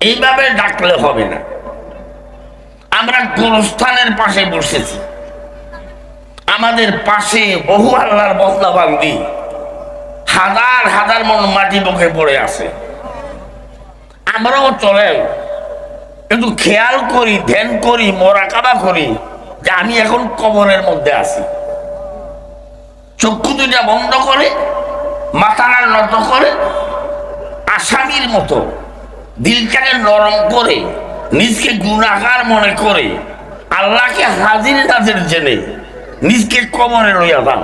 এইভাবে ডাকলে হবে না। আমরা গোরস্থানের পাশে বসেছি, আমাদের পাশে বহু আল্লাহর বন্দা বান্দি হাজার হাজার মন মাটি বুকে পড়ে আছে। আমরাও চলেন একটু খেয়াল করি, ধ্যান করি, মোরাকাবা করি যে আমি এখন কবরের মধ্যে আছি। চক্ষু দুইটা বন্ধ করে, মাথাটা নত করে, আসামির মতো দিলটাকে নরম করে, নিজকে গুনাহগার মনে করে, আল্লাহকে হাজির নাজির জেনে নিজকে কবরে লইয়া যান।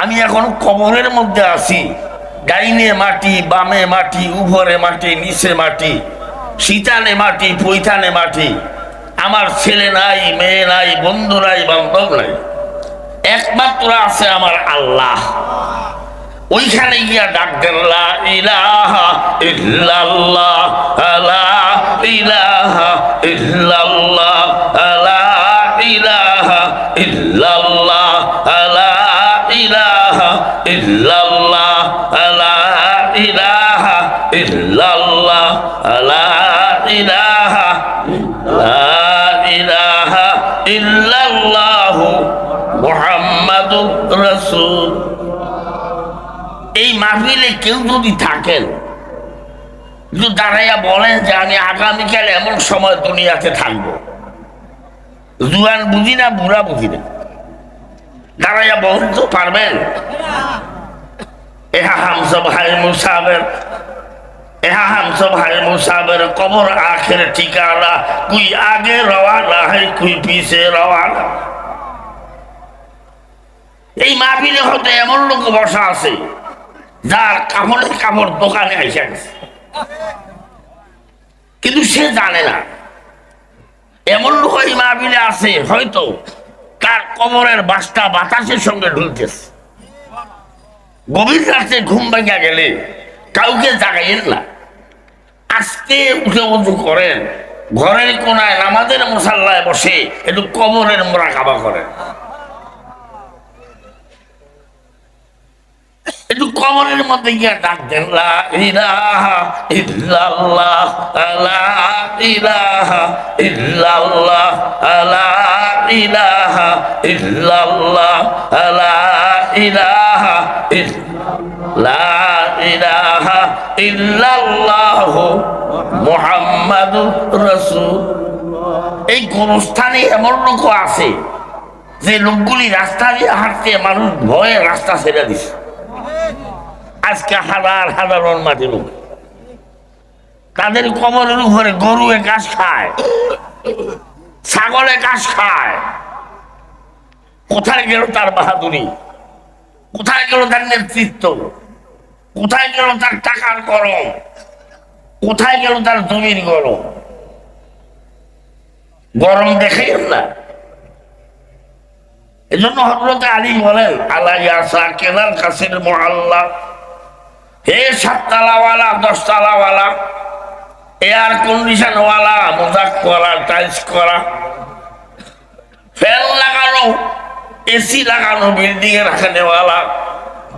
আমি এখন কবরের মধ্যে আছি। ডাইনে মাটি, বামে মাটি, উপরে মাটি, নিচে মাটি, শীতানে মাটি, পৈথানে মাটি। আমার ছেলে নাই, মেয়ে নাই, বন্ধু নাই, বান্ধব নাই, একমাত্র আছে আমার আল্লাহ। ওইখানে গিয়া ডাক দেন লা ইলাহা ইল্লাল্লাহ, লা ইলাহা ইল্লাল্লাহ, লা ইলাহা ইল্লাল্লাহ, লা ইলাহা ইল্লাল্লাহ, লা ইলাহা ইল্লাল্লাহ, লা ইলাহা ইল্লাল্লাহ মুহাম্মাদুর রাসূল। এই মাহফিলে কেউ যদি থাকেন, যদি দাঁড়াইয়া বলেন যে আমি আগামীকাল এমন সময় দুনিয়াতে থাকবো, জুয়ান বুঝি না, বুড়া বুঝি না, দাঁড়াইয়া বলেন তো পারবেন? এহা হামসব হাই মুসাবের, এহা হামসব হাই মুসাবের, কবর আখের ঠিকানা, কুই আগে রওয়ানা है কুই পিছে রওয়ানা। এই মাহফিলে হয়তো এমন লোক বসা আছে যার কাপড়ের কাপড় দোকানে এসে গেছে, কিন্তু সে জানে না। এমন লোক এই মাহফিলে আছে হয়তো তার কবরের বাসটা বাতাসের সঙ্গে ঢুলতেছে। গভীর রাতে ঘুম ভাঙা গেলে কাউকে জাগাইয়েন না, আস্তে উঠে উঁচু করেন, ঘরের কোনায় নামাজের মুসাল্লায় বসে একটু কবরের মোরাকাবা করেন, একটু কবরের মধ্যে গিয়ে ডাক দেন লা ইলাহা ইল্লাল্লাহ, লা ইলাহা ইল্লাল্লাহ, লা ইলাহা ইল্লাল্লাহ, লা ইলাহা লা ইলাহা ইল্লাল্লাহ মুহাম্মাদুর রাসূল। এই গোরস্থানে এমন লোক আছে যে লোকগুলি রাস্তা দিয়ে হাঁটতে মানুষ ভয়ে রাস্তা ছেড়ে দিছে। আজকে হাজার হাজার মাটি লোক, তাদের কবরের উপরে গরুয়ে ঘাস খায়, ছাগলে ঘাস খায়। কোথায় গেল তার বাহাদুরি? কোথায় গেল তার নেতৃত্ব? কোথায় গেল তার টাকার গরম? কোথায় গেল তার জমির গরম? গরম দেখেই না। এজন্য হযরত আলী বলেন আলা ইয়া সাকিনাল কাসির মুআল্লা, হে 7 তালাওয়ালা 10 তালাওয়ালা, এয়ার কন্ডিশন ওয়ালা, মোজাক করা, টাইলস করা, ফ্যান লাগানো, এসি লাগানো বিল্ডিং এ রাখানেওয়ালা,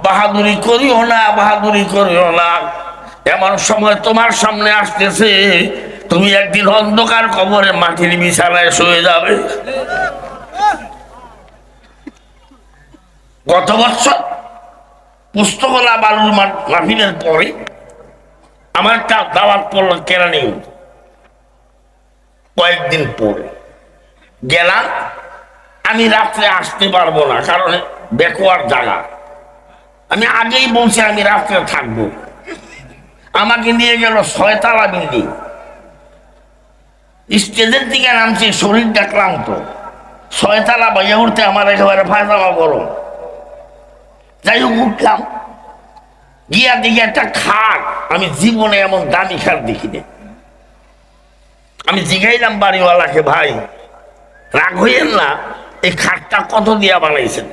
বাহাদুরি করিও না, বাহাদুরি করিও না। এমন সময় তোমার সামনে আসতেছে, তুমি একদিন অন্ধকার কবরে মাটির বিছানায় শুয়ে যাবে। গত বছর পুস্তকলা বালুর মাহফিলের পরে আমার একটা দাওয়াত পড়ল কেরানীগঞ্জ। কয়েকদিন পরে গেলাম, আমি রাত্রে আসতে পারবো না, কারণ বেকুয়ার জায়গা। আমি আগেই বলছি আমি রাত্রে থাকবো। আমাকে নিয়ে গেল 6 তালা বিল্ডিং। স্টেজের দিকে নামছি, শরীরটা ক্লান্ত, 6 তালা বাইরে উঠতে আমার একেবারে ফায়দামা গরম। যাই হোক উঠলাম, গিয়া দিকে একটা খাট, আমি জীবনে এমন দামি খাট দেখিনি। আমি জিগাইলাম বাড়িওয়ালাকে, ভাই রাগ হইয়েন না, এই খাটটা কত দিয়া বানাইছেন?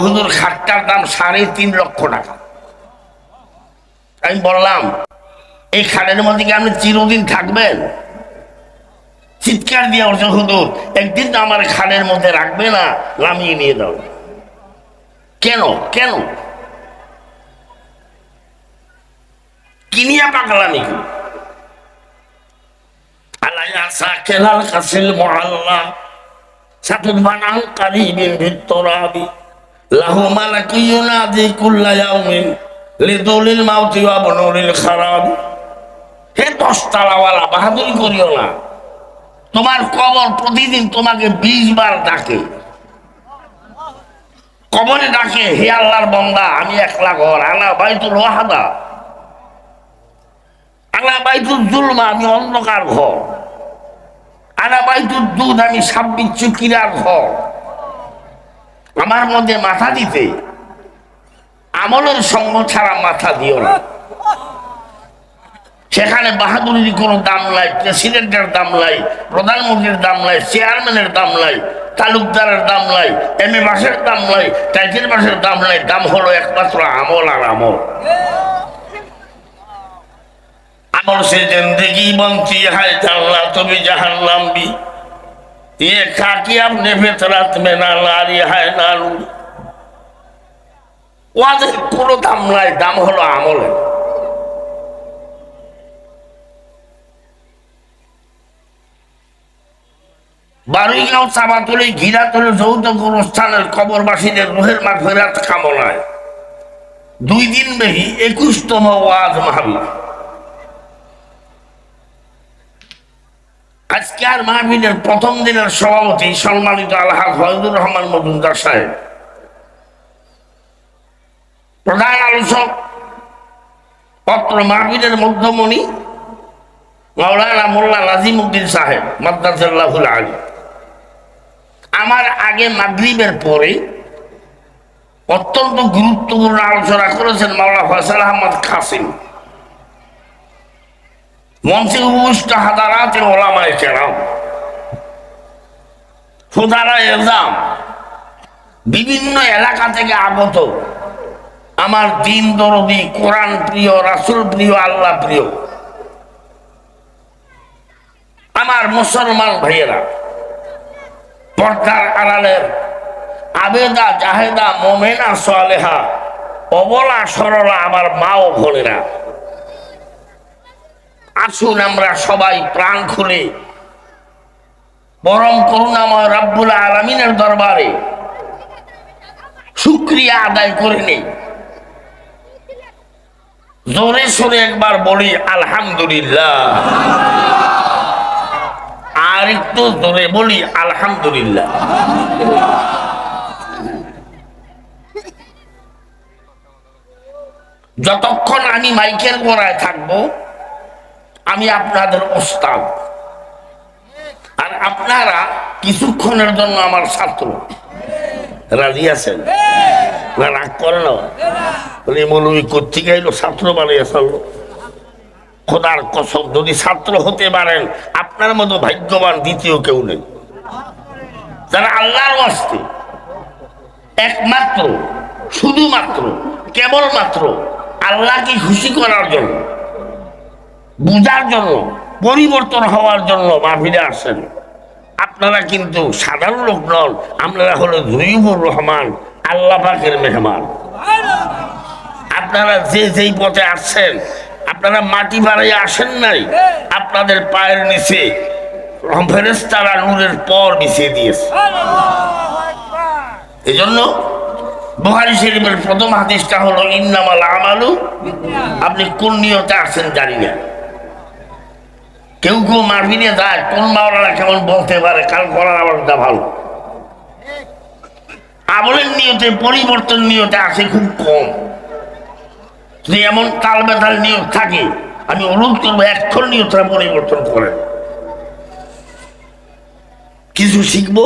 হুজুর খাটটার দাম 3.5 লক্ষ টাকা। আমি বললাম এই খাটের মধ্যে কি আপনি চিরদিন থাকবেন? চিৎকার দিয়ে উঠছে, হুজুর একদিন তো আমার খাটের মধ্যে রাখবে না, নামিয়ে নিয়ে দাও। কেন কেন? কিনিয়া পাগলামি করি। আলাইয়া সাকেলাল কাসিল মুআল্লা সাতুদ বানাল কারিবিন বিতরাবি লাহু মালাকুন ইউনাদি কুল্লা ইয়াউমিন লিদুলিল মাউতি ওয়া বুনুরিল খারাব। হে 10 তালাওয়ালা, বাহাদুরি করিও না। তোমার কবর প্রতিদিন তোমাকে 20 বার ডাকে, কবরে ডাকে, হে আল্লাহর বান্দা আমি একলা ঘর, আনা বাইতুল ওয়াহাদা, আনা বাইতুল জুলমা আমি অন্ধকার ঘর, আনা বাইতুল দুধ আমি সাব্বিচ্ছু কিরার ঘর। আমার মধ্যে মাথা দিতে আমলের সঙ্গ ছাড়া মাথা দিও না। সেখানে বাহাদুরির কোনো দাম নাই, প্রেসিডেন্টের দাম নাই, প্রধানমন্ত্রীর দাম নাই, চেয়ারম্যানের দাম নাই, তালুকদারের দাম নাই, এম এ মাসের দাম নাই, টাইটেল মাসের দাম নাই। দাম হলো একমাত্র আমল আর আমল। আমল সে জিন্দেগি বনতি হায় জানলা তুমি জাহান্নাম বি ये खाकी अपने फितरत में ना नारी है ना नूरी। ওয়াজের কোনো দাম নাই, দাম হলো আমলে। বারুইগাঁও চাপাতলি ঘিরাতলি যৌতুক অনুষ্ঠানের কবরবাসীদের রুহের মাগফিরাত কামনায় 2 দিন ব্যাপী 21তম ওয়াজ মাহফিল। আজকের মাহফিলের প্রথম দিনের সভাপতি সম্মানিত আলহাজ ফয়জুর রহমান মজুমদার সাহেব, প্রধান আলোচক পত্র মাহফিলের মধ্যমণি মাওলানা মোল্লা নাজিমউদ্দিন সাহেব মাদ্দাসাল্লাহুল আলী। আমার আগে মাগরিবের পরে অত্যন্ত গুরুত্বপূর্ণ আলোচনা করেছেন মাওলানা ফয়সাল আহমদ কাসিম। মঞ্চে উপবিষ্ট হাজারাত ওলামায়ে কেরাম, ফুদারায়ে এজাম, বিভিন্ন এলাকা থেকে আগত আমার দিন দরদি, কোরআন প্রিয়, রাসূল প্রিয়, আল্লাহ প্রিয় আমার মুসলমান ভাইয়েরা, পর্দার আড়ালের আবেদা জাহেদা মোমেনা সালেহা অবলা সরলা আমার মা ও বোনেরা, আসুন আমরা সবাই প্রাণ খুলে পরম করুণাময় রব্বুল আলামিনের দরবারে শুকরিয়া আদায় করে নেই। জোরে সোরে একবার বলি আলহামদুলিল্লাহ, আর একটু জোরে বলি আলহামদুলিল্লাহ। যতক্ষণ আমি মাইকের গোড়ায় থাকবো আমি আপনাদের ওস্তাদ, আর আপনারা কিছুক্ষণের জন্য আমার ছাত্র। রাজি আছেন না? রাগ করে না? মৌলবী কোত্থেকে এলো ছাত্র বানিয়ে ফেললো। খোদার কসম, যদি ছাত্র হতে পারেন আপনার মতো ভাগ্যবান দ্বিতীয় কেউ নেই। যারা আল্লাহর ওয়াস্তে একমাত্র শুধুমাত্র কেবলমাত্র আল্লাহকে খুশি করার জন্য, বুঝার জন্য, পরিবর্তন হওয়ার জন্য মাহফিলে আসেন, আপনারা কিন্তু সাধারণ লোক নন। আপনারা হলো ধুইবুর রহমান, আল্লাহ পাকের মেহমান। আপনারা যে যেই পথে আসছেন, আপনারা মাটি বাড়াই আসেন নাই, আপনাদের পায়ের নিচে ফেরেশতারা নূরের পর বিছিয়ে দিয়েছে। এই জন্য বুখারী শরীফের প্রথম হাদিসটা হলো ইন্নামাল আমালু। আপনি কোন নিয়তে আসেন জানি না। কেউ কেউ মাহফিলে যায়, কোন মাওলানা কেমন বলতে পারে, কাল করার আমলটা ভালো। আমলের নিয়তে, পরিবর্তন নিয়তে আসে খুব কম। যদি এমন তাল বেতাল নিয়ত থাকে, আমি অনুরোধ করবো এখন নিয়তটা পরিবর্তন করেন। কিছু শিখবো,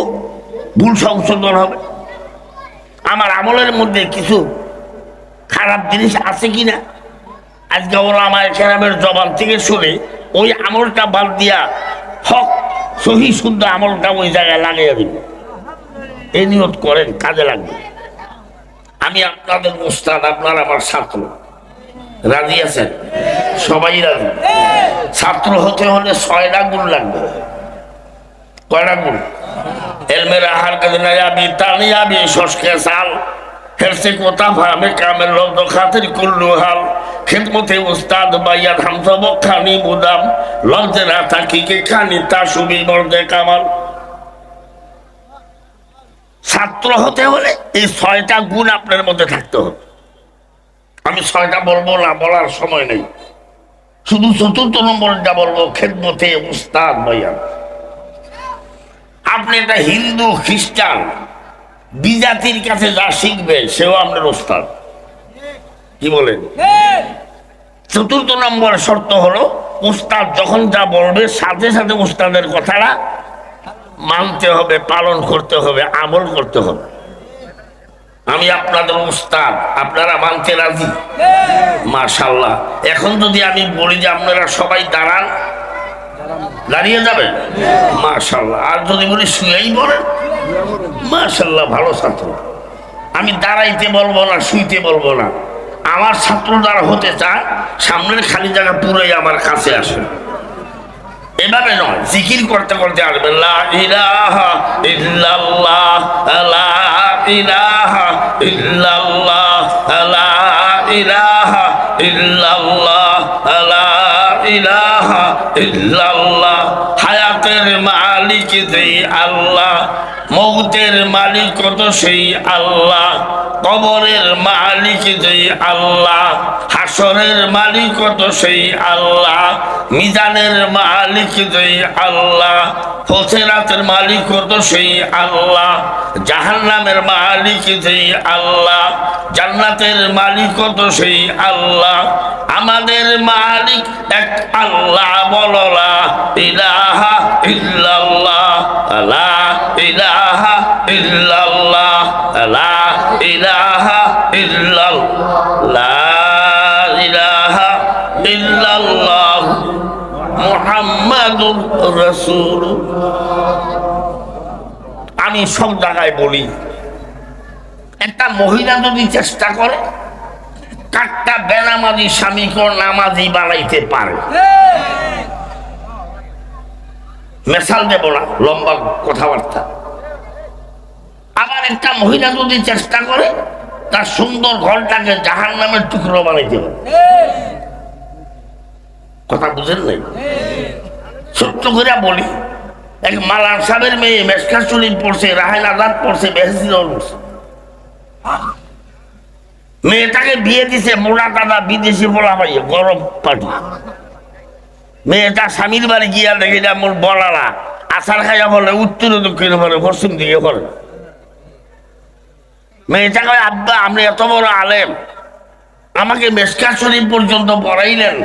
ভুল সংশোধন হবে। আমার আমলের মধ্যে কিছু খারাপ জিনিস আছে কিনা আজকে ওলামায়ে কেরামের জবান থেকে শুনে ওই আমলটা বাদ দিয়া হক সহি শুদ্ধ আমলটা ওই জায়গায় লাগিয়ে দিন। এই নিয়ত করেন, কাজে লাগবে। আমি আপনাদের উস্তাদ, আপনার আমার ছাত্র। রাজি আছেন? সবাই রাজি? ছাত্র হতে হলে 6টা গুণ লাগবে। কয়টা গুণ? এলমের আহার কাজে নায়াবি তানিয়াবি শস্কে সাল হেরসে কোথা ভাবে কামের লব্ধ খাতির কুল্লু হাল খেদমতে উস্তাদ বাইয়াত হামসব খানি মুদাম লজ্জে না থাকি কে খানি তা সুবি মর্দে কামাল। ছাত্র হতে হলে এই 6টা গুণ আপনার মধ্যে থাকতে হবে। আমি 6টা বলবো না, বলার সময় নেই, শুধু 4th নম্বরটা বলবো, খেদমতে উস্তাদ বাইয়াত। আপনি একটা হিন্দু খ্রিস্টান বিজাতির কাছে যা শিখবে সেও আপনার ওস্তাদ। কি বলেন? 4th নম্বর শর্ত হলো উস্তাদ যখন যা বলবে সাথে সাথে উস্তাদের কথাটা মানতে হবে, পালন করতে হবে, আমল করতে হবে। আমি আপনাদের উস্তাদ, আপনারা মানতে রাজি? মাশাআল্লাহ। এখন যদি আমি বলি যে আপনারা সবাই দাঁড়ান, দাঁড়িয়ে যাবেন? মাশাআল্লাহ। আর যদি বলি শুয়েই বলেন, মাশাআল্লাহ, ভালো ছাত্র। আমি দাঁড়াইতে বলবো না, শুইতে বলবো না। আমার ছাত্র যারা হতে চায় সামনের খালি জায়গা পুরোই আমার কাছে আসে, এভাবে নয়, জিকির করতে করতে আসবে, লা ইলাহা ইল্লাল্লাহ লা ইলাহা ইল্লাল্লাহ লা ইলাহা ইল্লাল্লাহ লা ইলাহা ইল্লাল্লাহ। হায়াতের মালিক যেই আল্লাহ, মৌতের মালিক তো সেই আল্লাহ, কবরের মালিক যেই আল্লাহ, হাসরের মালিক তো সেই আল্লাহ, মিজানের মালিক যেই আল্লাহ, ফসেরাতের মালিক তো সেই আল্লাহ, জাহান্নামের মালিক যেই আল্লাহ, জান্নাতের মালিক তো সেই আল্লাহ। আমাদের মালিক এক আল্লাহ, বলো লা ইলাহা ইল্লাল্লাহ লা ইলাহা ইল্লাল্লাহ লা ইলাহা ইল্লাল্লাহ লা ইলাহা ইল্লাল্লাহ মুহাম্মাদুর রাসূলুল্লাহ। আমি সব জায়গায় বলি, একটা মহিলা যদি চেষ্টা করে কাটটা বেনামাজি স্বামীকে নামাজি বানাইতে পারে, মেশাল দেব না, লম্বা কথাবার্তা। আবার একটা মহিলা যদি চেষ্টা করে তার সুন্দর ঘরটাকে জাহান্নামের টুকরো বানাইতে পারে। কথা বুঝেন নাই? ছোট্ট করে বলি, এক মালান সাহেবের মেয়ে মেসকা শরীফ পড়ছে, রাহেল আজাদ পড়ছে, বেহেসি পড়ছে। মেয়েটাকে বিয়ে দিছে মোড়া দাদা বিদেশি বলা ভাই গরম পাটি। মেয়েটা স্বামীর বাড়ি গিয়া দেখে মোর বলারা আচার খাইয়া বলে উত্তর দক্ষিণে বলে পশ্চিম দিকে করে। মেয়েটাকে আব্বা আপনি এত বড় আলেম, আমাকে মেসকা শরীফ পর্যন্ত পড়াইলেন,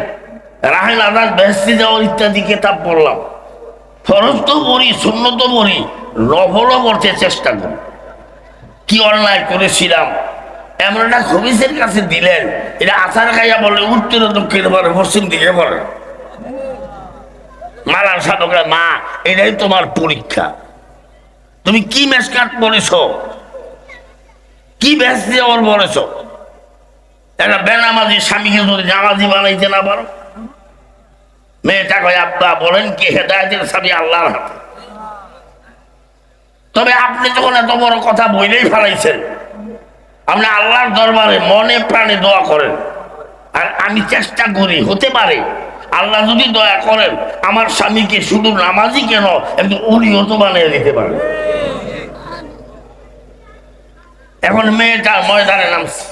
রাহেল আজাদ বেহেসি যাওয়ার ইত্যাদি কিতাব পড়লাম, ফরজ তো পড়ি, সুন্নত তো পড়ি, নফলও পড়তে চেষ্টা করি। কি অন্যায় করেছিলাম? এমন একটা খবিসের কাছে দিলেন, এটা আচার খাইয়া বলে উত্তর দক্ষিণ বলে পশ্চিম দিকে বলে। মালান সাধকের মা, এটাই তোমার পরীক্ষা। তুমি কি মেসকাট বলেছ, কি ব্যাস দিয়ে ওর বলেছ? একটা বেনামাজি স্বামীকে যদি জামাজি বানাইতে না পারো? মেয়েটা কয় আব্বা বলেন কি হেদায়েতের চাবি আল্লাহর হাতে। তবে আপনি যখন এত বড় কথা বইলেই ফেলাইছেন, আপনি আল্লাহর দরবারে মনে প্রাণে দোয়া করেন। আর আমি চেষ্টা করি, হতে পারে আল্লাহ যদি দয়া করেন আমার স্বামীকে শুধু নামাজি কেন একটু উলিও তো বানিয়ে দিতে পারে। এখন মেয়েটা ময়দানে নামছে,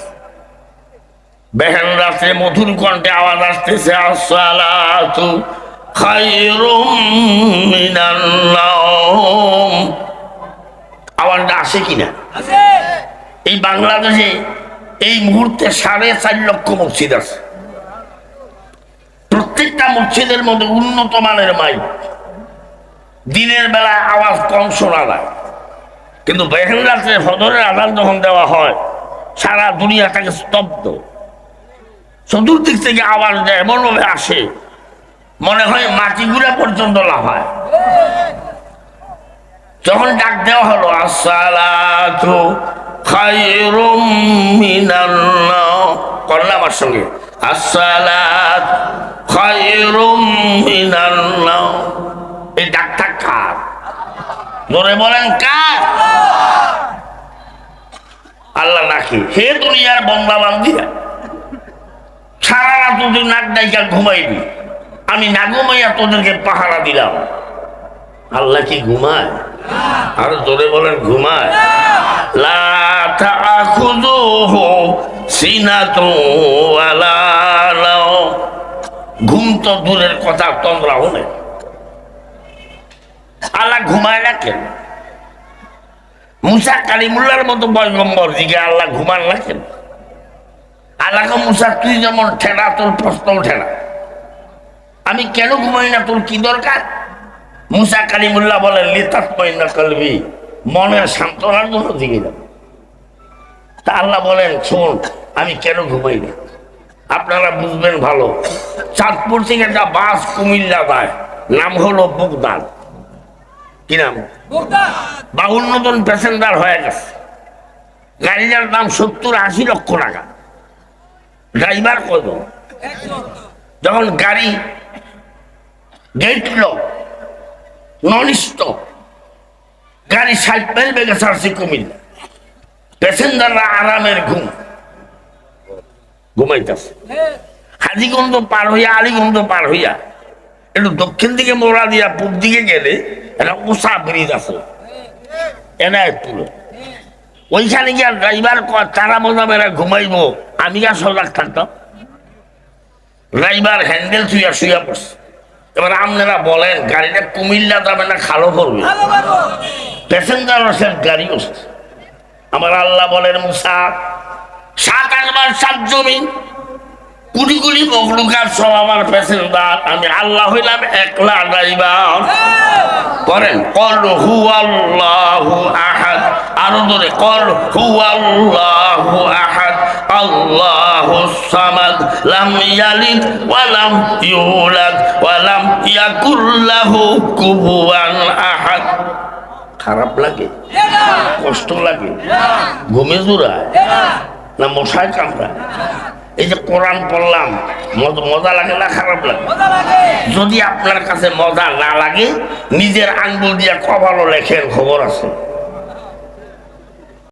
বেহেন রাতে মধুর কণ্ঠে আওয়াজ আসতেছে, আসসালাতু খায়রুম মিনান নাওম। আওয়াজটা আসে কিনা? এই বাংলাদেশে এই মুহূর্তে 4.5 লক্ষ মসজিদ আছে। প্রত্যেকটা মসজিদের মধ্যে উন্নত মানের মাইক, দিনের বেলা আওয়াজ কম শোনা যায়, কিন্তু বেহেন রাত্রে ফজরের আযান যখন দেওয়া হয় সারা দুনিয়াটাকে স্তব্ধ। চতুর্দিক থেকে আওয়াজ দেয়, এমন ভাবে আসে মনে হয় মাটিগুলা পর্যন্ত লাফায়। যখন ডাক দেওয়া হলো আসসালাতু খায়রুম মিনান নাওম, করলাম আমার সঙ্গে, আসসালাত খায়রুম মিনান নাওম। এই ডাকটা কার? জোরে বলেন কার? আল্লাহ নাকি? হে দুনিয়ার বন্দা বান্দিরা, সারা রাত তুই নাক ডাইকা ঘুমাইবি, আমি না ঘুমাইয়া তোদেরকে পাহারা দিলাম। আল্লাহ কি ঘুমায়? আর জোরে বলেন ঘুমায়? লা তাখুযুহু সিনাতুন ওয়ালা নাওম। ঘুম তো দূরের কথা, তোমরাও না। আল্লাহ ঘুমায় না কেন? মুসা কালিমুল্লাহর মতো পয়গম্বর দিকে আল্লাহ ঘুমান না কেন? আল্লাহকে মুসা তুই যেমন ঠেলা, তোর প্রশ্ন ঠেলা, আমি কেন ঘুমাই না, তোর কি দরকার? মুসা কালিমুল্লাহ বলেন লিতাতমাইন্না কলবি, মনের সান্ত্বনার জন্য দিকে যাবে। তা আল্লাহ বলেন শোন, আমি কেন ঘুমাই না আপনারা বুঝবেন ভালো। চাঁদপুর থেকে একটা বাস কুমিল্লা যায়, নাম হলো বুগদান। কি নাম? 52 জন প্যাসেঞ্জার হয়ে গেছে। গাড়িটার দাম 70-80 লক্ষ টাকা। ড্রাইভার কয়জন? যখন গাড়ি গেট লক, নন স্টপ, গাড়ি 60 মাইল বেগে ছাড়ছে কুমিল্লা, প্যাসেঞ্জাররা আরামের ঘুমাইতেছে। হাজিগঞ্জ পার হইয়া, আলীগঞ্জ পার হইয়া একটু দক্ষিণ দিকে মোড়া দিয়া পূব দিকে গেলে একটা উষা ব্রিজ আছে এনায়তপুরে। ওইখানে গিয়া ড্রাইভার তারা মোজামেরা ঘুমাইবো, আমি আর সজাগ থাকতাম। ড্রাইভার হ্যান্ডেল শুইয়া শুইয়া পড়ছে। এবার আপনারা বলেন গাড়িটা কুমিল্লা যাবে না খালো পড়বে? প্যাসেঞ্জার আছে, গাড়ি বসে। আমার আল্লাহ বলেন মুসা, 7 আসমান 7 জমিন, কুড়ি কুড়ি মখলুকাত সব আমার প্যাসেঞ্জার, আমি আল্লাহ হইলাম একলা ড্রাইভার। করেন কল হুয়াল্লাহু আহাদ, আরো ধরে কল হুয়াল্লাহু আহাদ আল্লাহুস সামাদ লাম ইয়ালিদ ওয়া লাম ইউলাদ ওয়া লাম ইয়াকুল লাহু কুফুয়ান আহাদ। খারাপ লাগে? কষ্ট লাগে? ঘুমে জোড়ায় না মশায় কামড়ায়? এই যে কোরআন পড়লাম, মজা লাগে না খারাপ লাগে? যদি আপনার কাছে মজা না লাগে নিজের আঙ্গুল দিয়া কপালও লেখেন, খবর আছে।